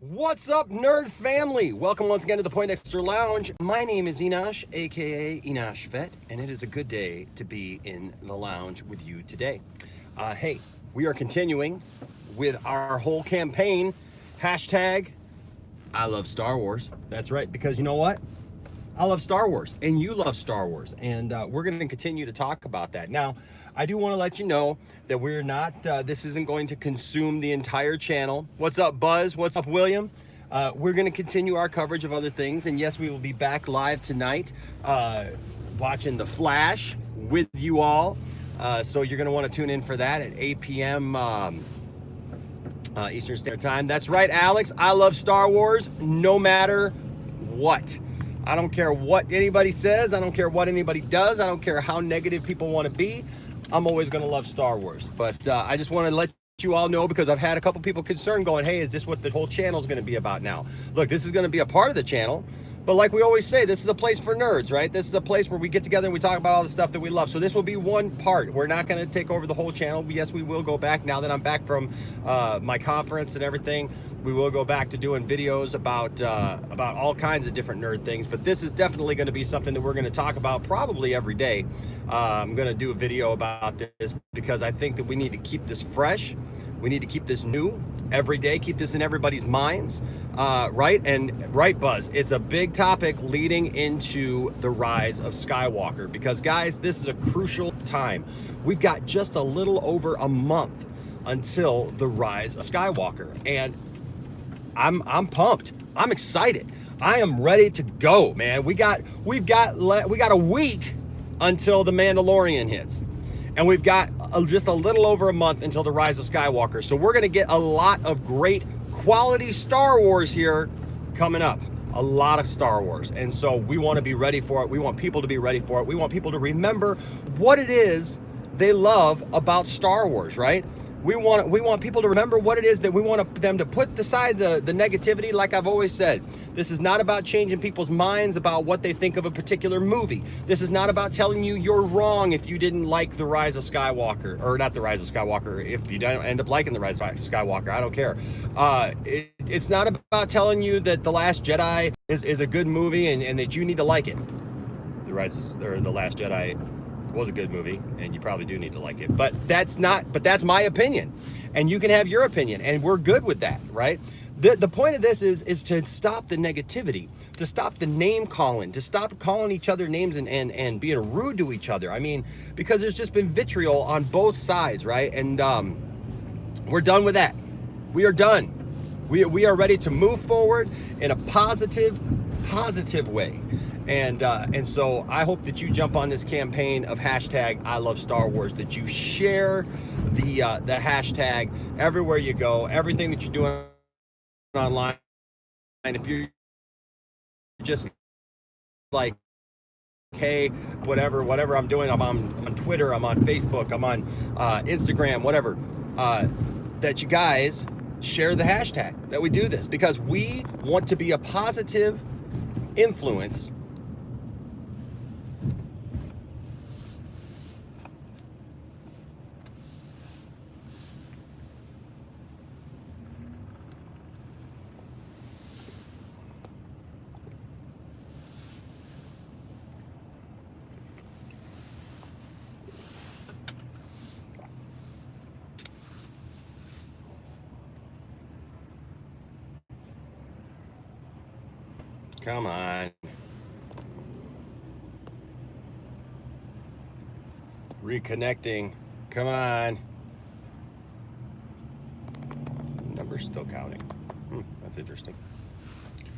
What's up, nerd family? Welcome once again to the Poindexter Lounge. My name is Enosh, aka Enosh Vet, and it is a good day to be in the lounge with you today. Hey, we are continuing with our whole campaign. Hashtag I love Star Wars. That's right, because you know what? I love Star Wars, and you love Star Wars, and we're going to continue to talk about that. Now, I do want to let you know that we're not, this isn't going to consume the entire channel. What's up, Buzz? What's up, William? We're going to continue our coverage of other things, and yes, we will be back live tonight watching The Flash with you all. So you're going to want to tune in for that at 8 p.m. Eastern Standard Time. That's right, Alex. I love Star Wars no matter what. I don't care what anybody says. I don't care what anybody does. I don't care how negative people want to be. I'm always going to love Star Wars. But I just want to let you all know, because I've had a couple people concerned going, hey, is this what the whole channel is going to be about now? Look, this is going to be a part of the channel. But like we always say, this is a place for nerds, right? This is a place where we get together and we talk about all the stuff that we love. So this will be one part. We're not going to take over the whole channel. Yes, we will go back now that I'm back from my conference and everything. We will go back to doing videos about all kinds of different nerd things. But this is definitely going to be something that we're going to talk about probably every day. I'm going to do a video about this because I think that we need to keep this fresh. We need to keep this new every day, keep this in everybody's minds, right? And right, Buzz, it's a big topic leading into the rise of Skywalker, because guys, this is a crucial time. We've got just a little over a month until the rise of Skywalker, and I'm pumped. I'm excited. I am ready to go, man. We've got a week until the Mandalorian hits. And we've got just a little over a month until the rise of Skywalker. So we're going to get a lot of great quality Star Wars here coming up. A lot of Star Wars. And so we want to be ready for it. We want people to be ready for it. We want people to remember what it is they love about Star Wars, right? We want people to remember what it is that we want them to put aside the negativity. Like I've always said, this is not about changing people's minds about what they think of a particular movie. This is not about telling you you're wrong if you didn't like The Rise of Skywalker, or not The Rise of Skywalker, if you don't end up liking The Rise of Skywalker, I don't care. It's not about telling you that The Last Jedi is a good movie and that you need to like it. The Last Jedi was a good movie, and you probably do need to like it, but that's my opinion, and you can have your opinion, and we're good with that, right? The point of this is to stop the negativity, to stop the name calling, to stop calling each other names and being rude to each other. I mean, because there's just been vitriol on both sides, right? And we're done with that. We are done. We are ready to move forward in a positive way. And so I hope that you jump on this campaign of hashtag I love Star Wars, that you share the hashtag everywhere you go, everything that you're doing online. And if you're just like, hey, whatever I'm doing, I'm on Twitter, I'm on Facebook, I'm on Instagram, whatever, that you guys share the hashtag, that we do this, because we want to be a positive influence Come on. Reconnecting. Come on. Number's still counting. That's interesting.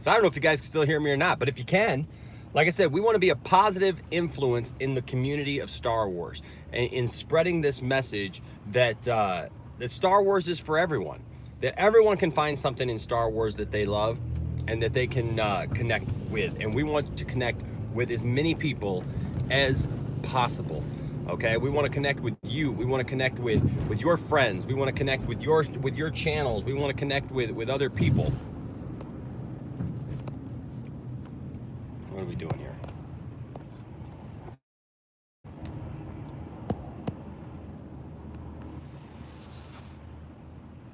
So I don't know if you guys can still hear me or not, but if you can, like I said, we want to be a positive influence in the community of Star Wars, and in spreading this message that that Star Wars is for everyone, that everyone can find something in Star Wars that they love and that they can connect with. And we want to connect with as many people as possible. Okay, we want to connect with you. We want to connect with your friends. We want to connect with your channels. We want to connect with other people. What are we doing here?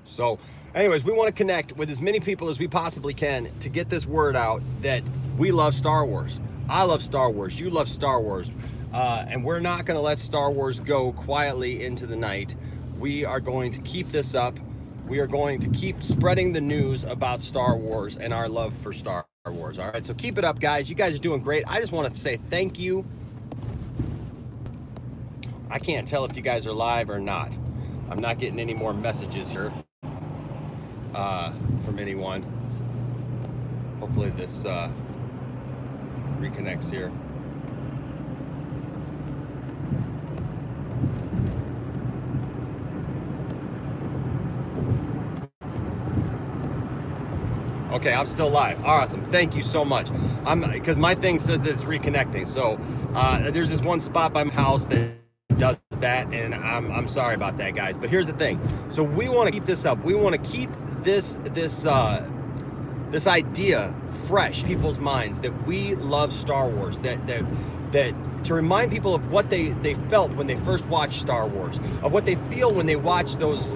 So Anyways, we want to connect with as many people as we possibly can to get this word out that we love Star Wars. I love Star Wars. You love Star Wars. And we're not going to let Star Wars go quietly into the night. We are going to keep this up. We are going to keep spreading the news about Star Wars and our love for Star Wars. All right, so keep it up, guys. You guys are doing great. I just want to say thank you. I can't tell if you guys are live or not. I'm not getting any more messages here from anyone. Hopefully this reconnects here. Okay, I'm still live. Awesome. Thank you so much. Because my thing says that it's reconnecting. So there's this one spot by my house that does that, and I'm sorry about that, guys. But here's the thing. So we want to keep this up. We want to keep this idea fresh in people's minds that we love Star Wars. That to remind people of what they felt when they first watched Star Wars, of what they feel when they watch those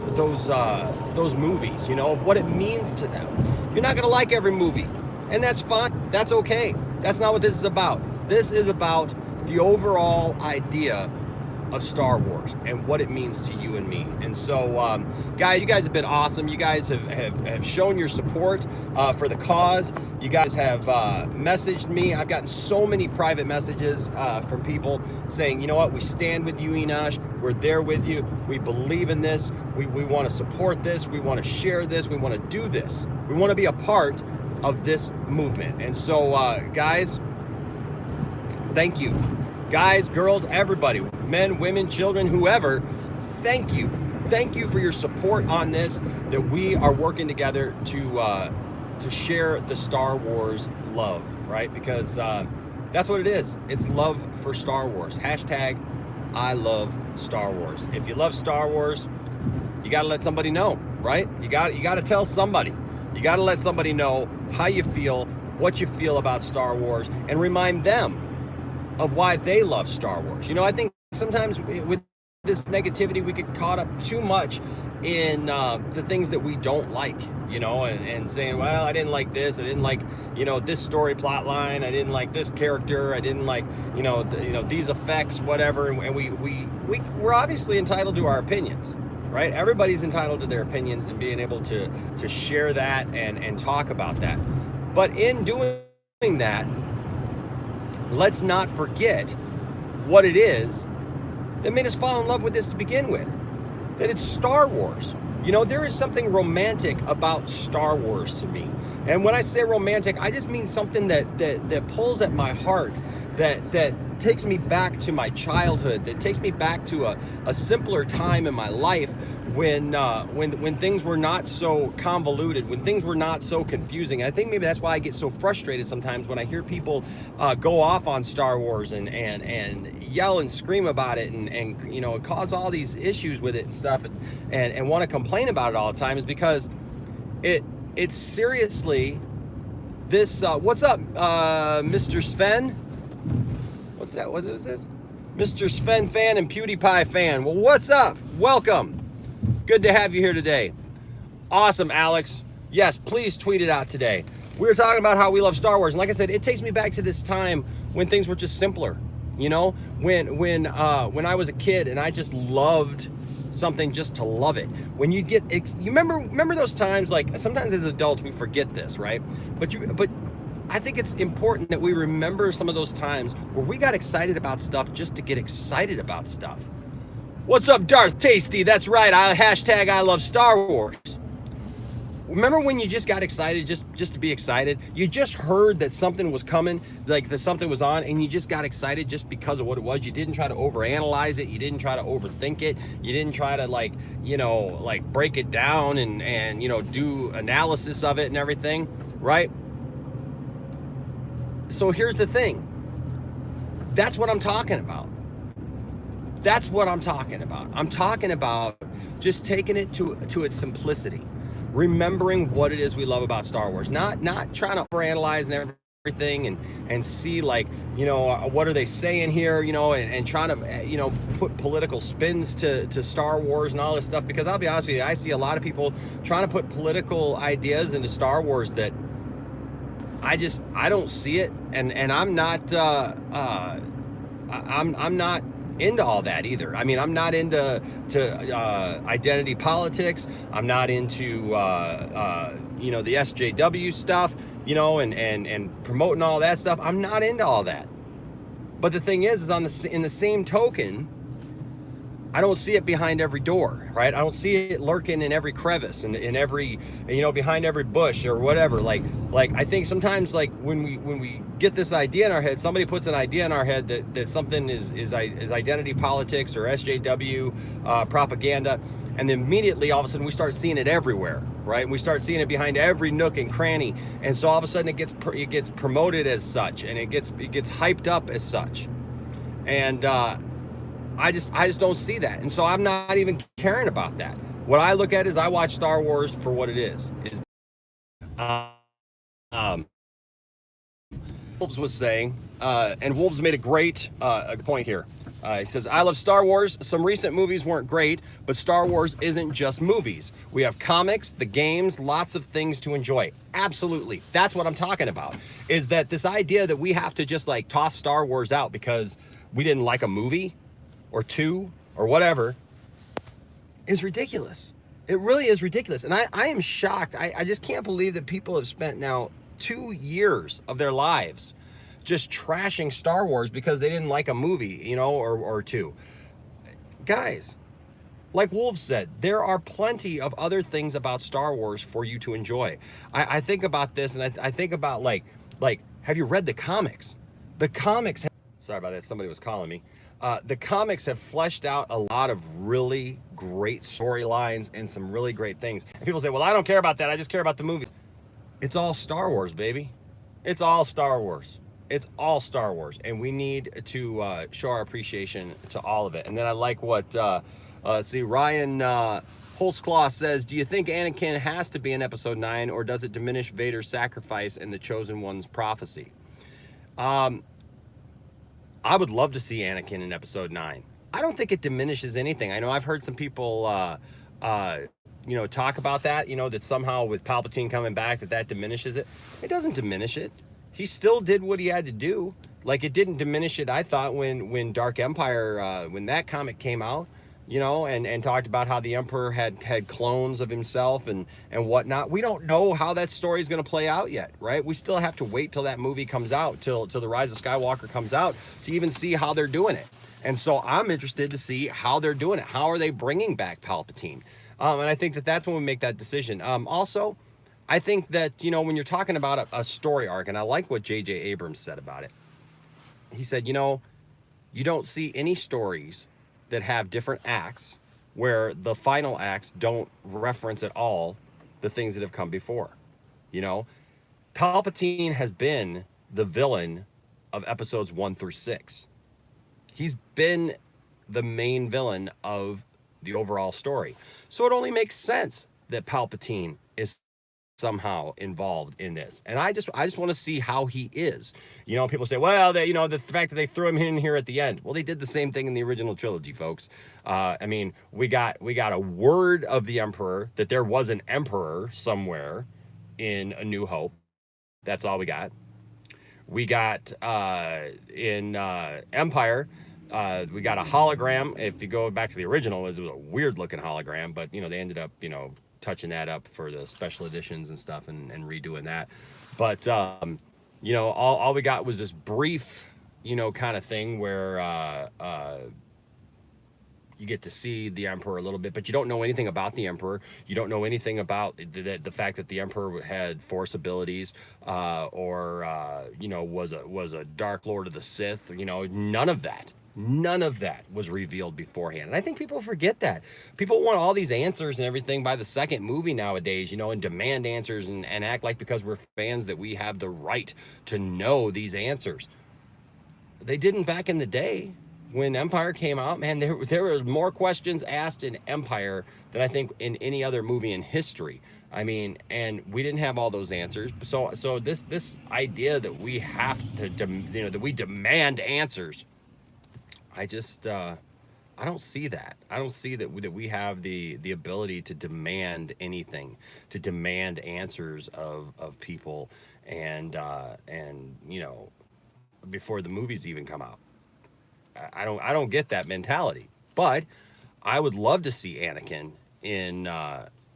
movies, you know, of what it means to them. You're not gonna like every movie, and that's fine. That's okay. That's not what this is about. This is about the overall idea of Star Wars and what it means to you and me. And so, guys, you guys have been awesome. You guys have shown your support for the cause. You guys have messaged me. I've gotten so many private messages from people saying, you know what, we stand with you, Enosh. We're there with you. We believe in this. We want to support this. We want to share this. We want to do this. We want to be a part of this movement. And so, guys, thank you. Guys, girls, everybody, men, women, children, whoever, thank you. Thank you for your support on this, that we are working together to share the Star Wars love, right? Because that's what it is. It's love for Star Wars. Hashtag I love Star Wars. If you love Star Wars, you got to let somebody know, right? You got to tell somebody. You got to let somebody know how you feel, what you feel about Star Wars, and remind them of why they love Star Wars. You know, I think sometimes with this negativity, we get caught up too much in the things that we don't like, you know, and saying, well, I didn't like this. I didn't like, you know, this story plot line. I didn't like this character. I didn't like, you know, these effects, whatever. And we're obviously entitled to our opinions, right? Everybody's entitled to their opinions and being able to share that and talk about that. But in doing that, let's not forget what it is that made us fall in love with this to begin with. That it's Star Wars. You know, there is something romantic about Star Wars to me. And when I say romantic, I just mean something that pulls at my heart, that takes me back to my childhood, that takes me back to a simpler time in my life when things were not so convoluted, when things were not so confusing. And I think maybe that's why I get so frustrated sometimes when I hear people go off on Star Wars and yell and scream about it and you know, cause all these issues with it and stuff and want to complain about it all the time, is because it's seriously this. What's up, Mr. Sven? What's that? What is it? Mr. Sven fan and PewDiePie fan. Well, what's up? Welcome. Good to have you here today. Awesome, Alex. Yes, please tweet it out today. We were talking about how we love Star Wars, and like I said, it takes me back to this time when things were just simpler. You know, when I was a kid and I just loved something just to love it. When you remember those times, like sometimes as adults we forget this, right? But I think it's important that we remember some of those times where we got excited about stuff just to get excited about stuff. What's up, Darth Tasty? That's right. Hashtag I love Star Wars. Remember when you just got excited just to be excited? You just heard that something was coming, like that something was on, and you just got excited just because of what it was. You didn't try to overanalyze it. You didn't try to overthink it. You didn't try to break it down and do analysis of it and everything, right? So here's the thing. That's what I'm talking about. That's what I'm talking about. I'm talking about just taking it to its simplicity. Remembering what it is we love about Star Wars. Not trying to overanalyze and everything and see, like, you know, what are they saying here, you know, and trying to, you know, put political spins to Star Wars and all this stuff. Because I'll be honest with you, I see a lot of people trying to put political ideas into Star Wars that I don't see it, and I'm not I'm not into all that either. I mean, I'm not into identity politics. I'm not into you know, the SJW stuff, you know, and promoting all that stuff. I'm not into all that. But the thing is in the same token, I don't see it behind every door, right? I don't see it lurking in every crevice and in every, you know, behind every bush or whatever. Like I think sometimes, like, when we get this idea in our head, somebody puts an idea in our head that something is identity politics or SJW propaganda, and then immediately all of a sudden we start seeing it everywhere, right? And we start seeing it behind every nook and cranny, and so all of a sudden it gets promoted as such, and it gets hyped up as such, and I just don't see that. And so I'm not even caring about that. What I look at is I watch Star Wars for what it is. Wolves was saying, and Wolves made a great point here. He says, I love Star Wars. Some recent movies weren't great, but Star Wars isn't just movies. We have comics, the games, lots of things to enjoy. Absolutely. That's what I'm talking about, is that this idea that we have to just, like, toss Star Wars out because we didn't like a movie or two or whatever is ridiculous. It really is ridiculous. And I am shocked. I just can't believe that people have spent now 2 years of their lives just trashing Star Wars because they didn't like a movie, you know, or two. Guys, like Wolves said, there are plenty of other things about Star Wars for you to enjoy. I think about this, and I think about, like, have you read the comics? The comics, sorry about that, somebody was calling me. The comics have fleshed out a lot of really great storylines and some really great things. And people say, well, I don't care about that. I just care about the movies. It's all Star Wars, baby. It's all Star Wars. It's all Star Wars. And we need to show our appreciation to all of it. And then I like what, let's see, Ryan Holtzclaw says, do you think Anakin has to be in Episode 9, or does it diminish Vader's sacrifice and the Chosen One's prophecy? I would love to see Anakin in Episode 9. I don't think it diminishes anything. I know I've heard some people, you know, talk about that, you know, that somehow with Palpatine coming back, that diminishes it. It doesn't diminish it. He still did what he had to do. Like, it didn't diminish it, I thought, when Dark Empire, when that comic came out, you know, and talked about how the Emperor had clones of himself and whatnot. We don't know how that story is going to play out yet, right? We still have to wait till that movie comes out, till The Rise of Skywalker comes out, to even see how they're doing it. And so I'm interested to see how they're doing it. How are they bringing back Palpatine? And I think that's when we make that decision. Also, I think that, you know, when you're talking about a story arc, and I like what J.J. Abrams said about it. He said, you know, you don't see any stories that have different acts where the final acts don't reference at all the things that have come before. You know, Palpatine has been the villain of episodes 1 through 6. He's been the main villain of the overall story. So it only makes sense that Palpatine is somehow involved in this. And I just want to see how he is. You know, people say, well, you know, the fact that they threw him in here at the end. Well, they did the same thing in the original trilogy, folks. I mean, we got a word of the Emperor, that there was an Emperor somewhere in A New Hope. That's all we got. We got in Empire, we got a hologram. If you go back to the original, it was a weird looking hologram, but, you know, they ended up, you know, touching that up for the special editions and stuff, and redoing that. But you know, all we got was this brief, you know, kind of thing where you get to see the Emperor a little bit, but you don't know anything about the Emperor. You don't know anything about the fact that the Emperor had Force abilities, or you know, was a Dark Lord of the Sith. You know, none of that. None of that was revealed beforehand. And I think people forget that. People want all these answers and everything by the second movie nowadays, you know, and demand answers and act like because we're fans that we have the right to know these answers. They didn't back in the day. When Empire came out, man, there were more questions asked in Empire than I think in any other movie in history. I mean, and we didn't have all those answers. So this idea that we have to, that we demand answers, I just I don't see that. I don't see that we have the ability to demand anything, to demand answers of people, and before the movies even come out. I don't get that mentality. But I would love to see Anakin in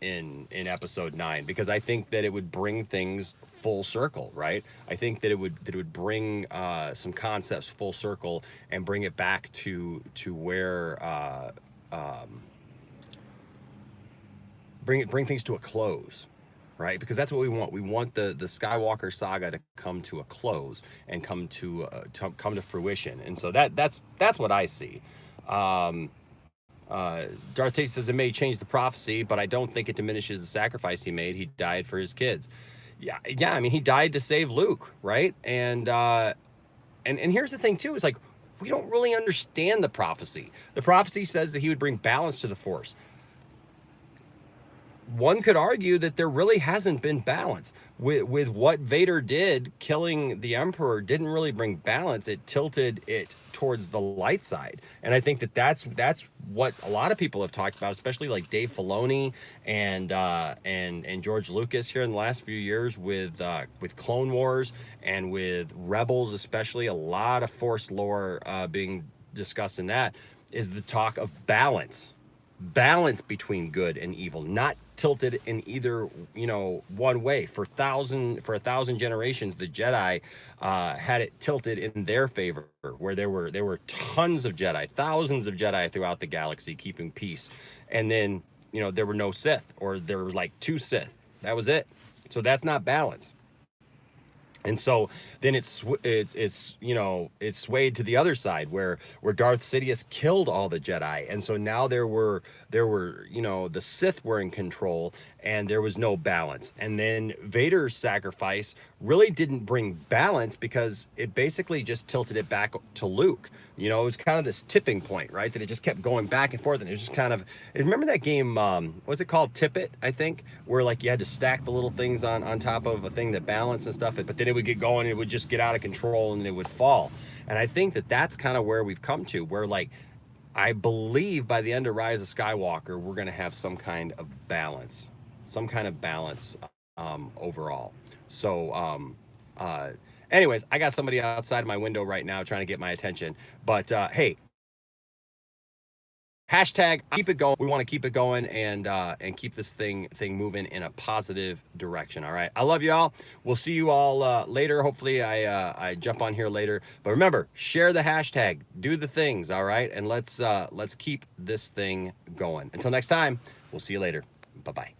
in episode 9, because I think that it would bring things full circle, right? I think that it would bring some concepts full circle and bring it back to where bring things to a close, right? Because that's what we want. We want the Skywalker saga to come to a close and come to fruition. And so that's what I see. Um, Darth Vader says it may change the prophecy, but I don't think it diminishes the sacrifice he made. He died for his kids. Yeah, yeah. I mean, he died to save Luke, right? And here's the thing too: is like we don't really understand the prophecy. The prophecy says that he would bring balance to the Force. One could argue that there really hasn't been balance with what Vader did. Killing the Emperor didn't really bring balance. It tilted it towards the light side, and I think that that's what a lot of people have talked about, especially like Dave Filoni and George Lucas here in the last few years with Clone Wars and with Rebels, especially a lot of Force lore being discussed in that, is the talk of balance between good and evil, not tilted in either one way. For a thousand generations, the Jedi had it tilted in their favor, where there were tons of Jedi, thousands of Jedi throughout the galaxy keeping peace, and then there were no Sith, or there were like 2 Sith. That was it. So that's not balance. And so then it's swayed to the other side, where Darth Sidious killed all the Jedi, and so now there were the Sith were in control, and there was no balance. And then Vader's sacrifice really didn't bring balance, because it basically just tilted it back to Luke. It was kind of this tipping point, right? That it just kept going back and forth, and it was just kind of. Remember that game? What's it called? Tip It, I think, where like you had to stack the little things on top of a thing that balanced and stuff. But then it would get going, and it would just get out of control, and it would fall. And I think that that's kind of where we've come to, where like I believe by the end of Rise of Skywalker, we're going to have some kind of balance, overall. So anyways, I got somebody outside my window right now trying to get my attention. But hey, hashtag keep it going. We want to keep it going and keep this thing moving in a positive direction. All right. I love you all. We'll see you all later. Hopefully I jump on here later. But remember, share the hashtag, do the things. All right. And let's keep this thing going. Until next time, we'll see you later. Bye-bye.